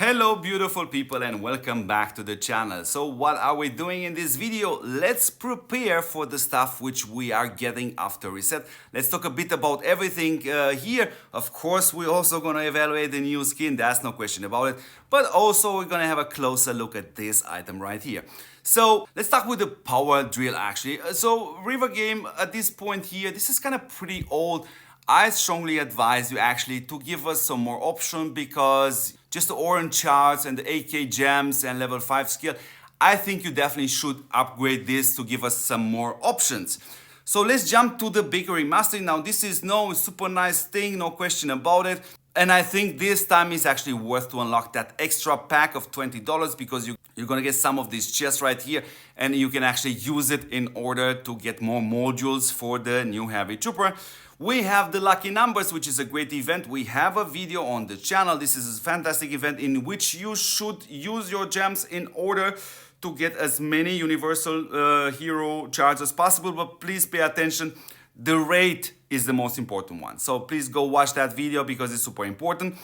Hello beautiful people and welcome back to the channel. So what are we doing in this video? Let's prepare for the stuff which we are getting after reset. Let's talk a bit about everything here. Of course, we're also going to evaluate the new skin, that's no question about it. But also we're going to have a closer look at this item right here. So let's start with the power drill actually. So River Game at this point here, this is kind of pretty old. I strongly advise you actually to give us some more option because just the orange charts and the 8k gems and level 5 skill, I think you definitely should upgrade this to give us some more options. So let's jump to the Bakery Mastery. Now this is no super nice thing, no question about it. And I think this time is actually worth to unlock that extra pack of $20 because you're gonna get some of these chests right here and you can actually use it in order to get more modules for the new Heavy Trooper. We have the Lucky Numbers, which is a great event. We have a video on the channel. This is a fantastic event in which you should use your gems in order to get as many Universal Hero charts as possible. But please pay attention. The rate is the most important one. So please go watch that video because it's super important.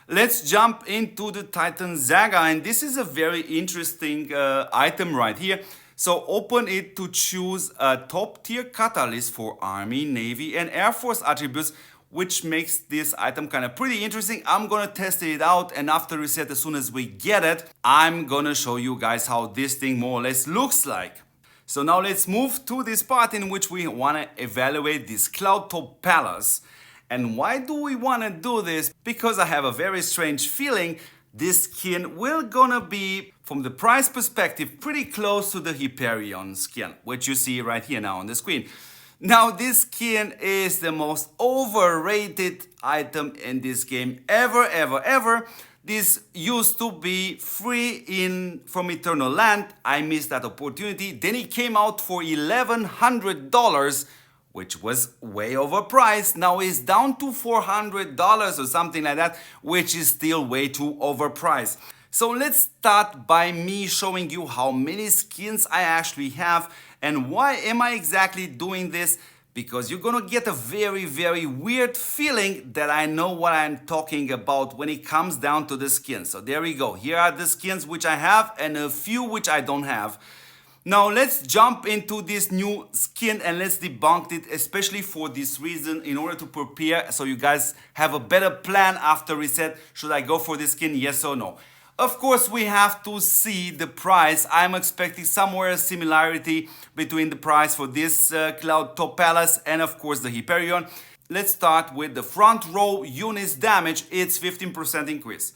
Let's jump into the Titan Zaga. And this is a very interesting item right here. So open it to choose a top tier catalyst for Army, Navy and Air Force attributes, which makes this item kind of pretty interesting. I'm gonna test it out and after reset, as soon as we get it, I'm gonna show you guys how this thing more or less looks like. So now let's move to this part in which we wanna evaluate this Cloudtop Palace. And why do we wanna do this? Because I have a very strange feeling this skin will gonna be, from the price perspective, pretty close to the Hyperion skin, which you see right here now on the screen. Now this skin is the most overrated item in this game ever. This used to be free from Eternal Land. I missed that opportunity. Then it came out for $1,100, which was way overpriced. Now it's down to $400 or something like that, which is still way too overpriced. So let's start by me showing you how many skins I actually have and why am I exactly doing this? Because you're gonna get a very weird feeling that I know what I'm talking about when it comes down to the skins. So there we go. Here are the skins which I have and a few which I don't have. Now let's jump into this new skin and let's debunk it, especially for this reason, in order to prepare so you guys have a better plan after reset. Should I go for this skin, yes or no? Of course, we have to see the price. I'm expecting somewhere a similarity between the price for this Cloudtop Palace and of course the Hyperion. Let's start with the front row units damage. It's 15% increase.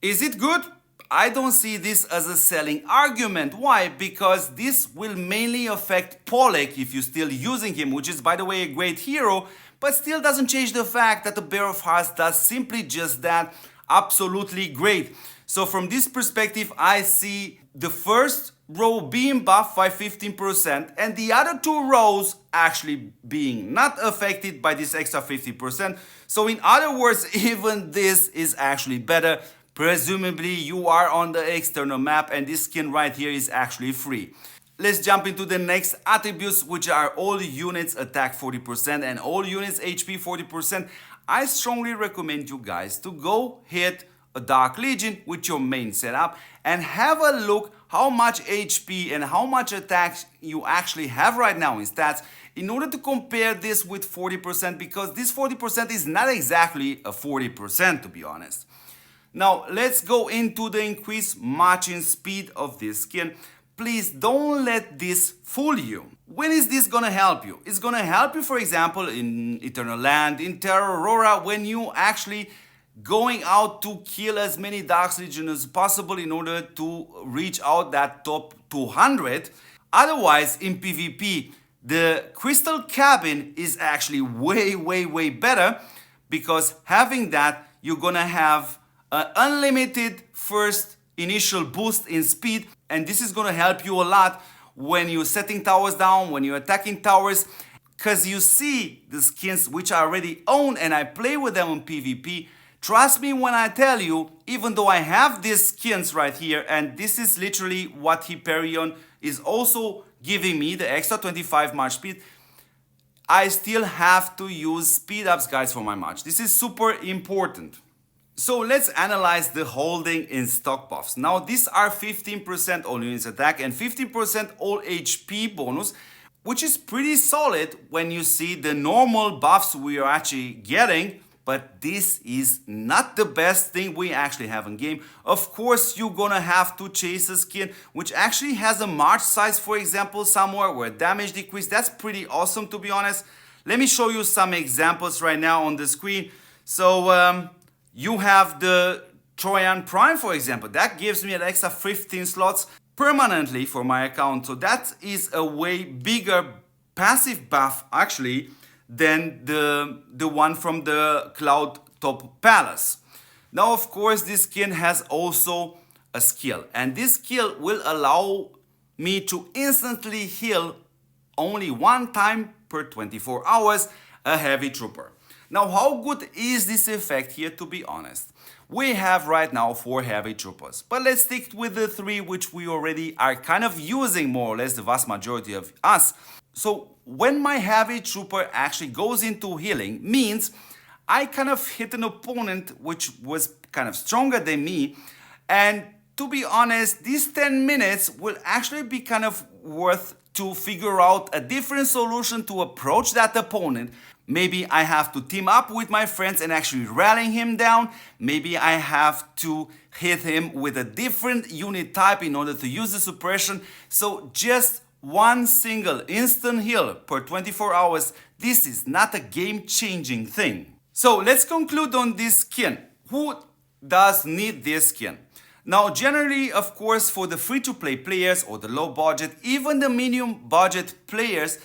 Is it good? I don't see this as a selling argument. Why? Because this will mainly affect Polek if you're still using him, which is by the way a great hero, but still doesn't change the fact that the Bear of Hearts does simply just that, absolutely great. So from this perspective, I see the first row being buffed by 15% and the other two rows actually being not affected by this extra 50%. So in other words, even this is actually better. Presumably you are on the external map and this skin right here is actually free. Let's jump into the next attributes, which are all units attack 40% and all units HP 40%. I strongly recommend you guys to go hit a Dark Legion with your main setup and have a look how much HP and how much attack you actually have right now in stats in order to compare this with 40% because this 40% is not exactly a 40% to be honest. Now let's go into the increased marching speed of this skin. Please don't let this fool you. When is this gonna help you? It's gonna help you, for example, in Eternal Land, in Terra Aurora, when you actually going out to kill as many Dark Legion as possible in order to reach out that top 200. Otherwise, in PvP, the Crystal Cabin is actually way better because having that, you're gonna have an unlimited first initial boost in speed, and this is gonna help you a lot when you're setting towers down, when you're attacking towers, because you see the skins which I already own and I play with them on PvP. Trust me when I tell you, even though I have these skins right here, and this is literally what Hyperion is also giving me, the extra 25 march speed, I still have to use speed ups, guys, for my march. This is super important. So let's analyze the holding in stock buffs. Now these are 15% all units attack and 15% all HP bonus, which is pretty solid when you see the normal buffs we are actually getting. But this is not the best thing we actually have in game. Of course, you're gonna have to chase a skin which actually has a March size, for example, somewhere where damage decrease. That's pretty awesome, to be honest. Let me show you some examples right now on the screen. So you have the Trojan Prime, for example. That gives me an extra 15 slots permanently for my account. So that is a way bigger passive buff actually than the one from the Cloudtop Palace. Now, of course, this skin has also a skill, and this skill will allow me to instantly heal only one time per 24 hours a heavy trooper. Now, how good is this effect here, to be honest? We have right now 4 heavy troopers, but let's stick with the 3 which we already are kind of using more or less, the vast majority of us. So when my heavy trooper actually goes into healing, means I kind of hit an opponent which was kind of stronger than me, and to be honest, these 10 minutes will actually be kind of worth to figure out a different solution to approach that opponent. Maybe I have to team up with my friends and actually rally him down. Maybe I have to hit him with a different unit type in order to use the suppression. So just one single instant heal per 24 hours, this is not a game-changing thing. So let's conclude on this skin. Who does need this skin? Now, generally, of course, for the free-to-play players or the low budget, even the medium budget players,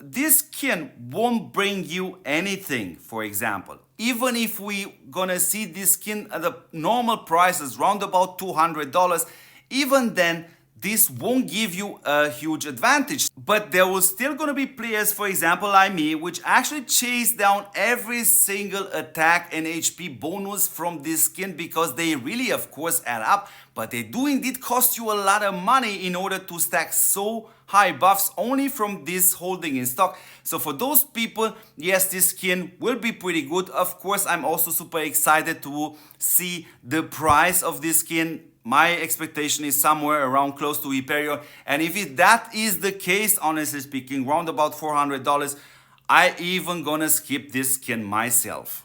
this skin won't bring you anything. For example, even if we gonna see this skin at the normal prices round about $200, even then this won't give you a huge advantage. But there will still gonna be players, for example like me, which actually chase down every single attack and HP bonus from this skin because they really of course add up, but they do indeed cost you a lot of money in order to stack so high buffs only from this holding in stock. So for those people, yes, this skin will be pretty good. Of course, I'm also super excited to see the price of this skin. My expectation is somewhere around close to Hyperion, and if that is the case, honestly speaking, round about $400, I even gonna skip this skin myself.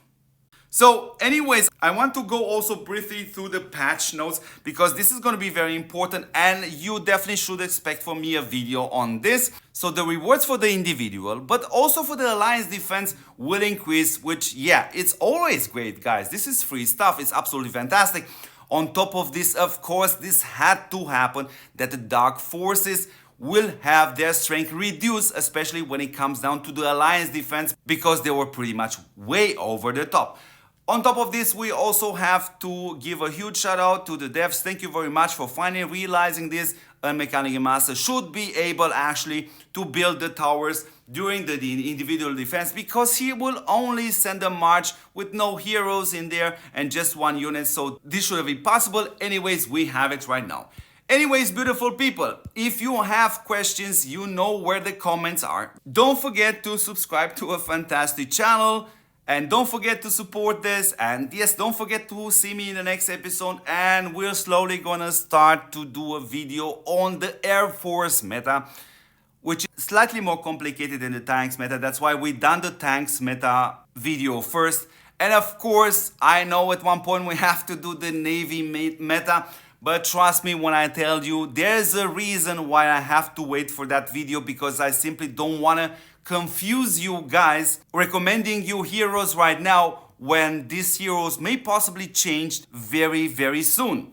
So anyways, I want to go also briefly through the patch notes because this is going to be very important and you definitely should expect from me a video on this. So the rewards for the individual, but also for the alliance defense will increase, which yeah, it's always great, guys. This is free stuff. It's absolutely fantastic. On top of this, of course, this had to happen that the dark forces will have their strength reduced, especially when it comes down to the alliance defense, because they were pretty much way over the top. On top of this, we also have to give a huge shout out to the devs. Thank you very much for finally realizing this. A mechanic master should be able actually to build the towers during the individual defense, because he will only send a march with no heroes in there and just one unit. So this should be possible. Anyways, we have it right now. Anyways, beautiful people, if you have questions, you know where the comments are. Don't forget to subscribe to a fantastic channel. And don't forget to support this, and yes, don't forget to see me in the next episode, and we're slowly gonna start to do a video on the Air Force meta, which is slightly more complicated than the tanks meta. That's why we done the tanks meta video first. And of course, I know at one point we have to do the Navy meta, but trust me when I tell you, there's a reason why I have to wait for that video, because I simply don't wanna confuse you guys recommending you heroes right now when these heroes may possibly change very, very soon.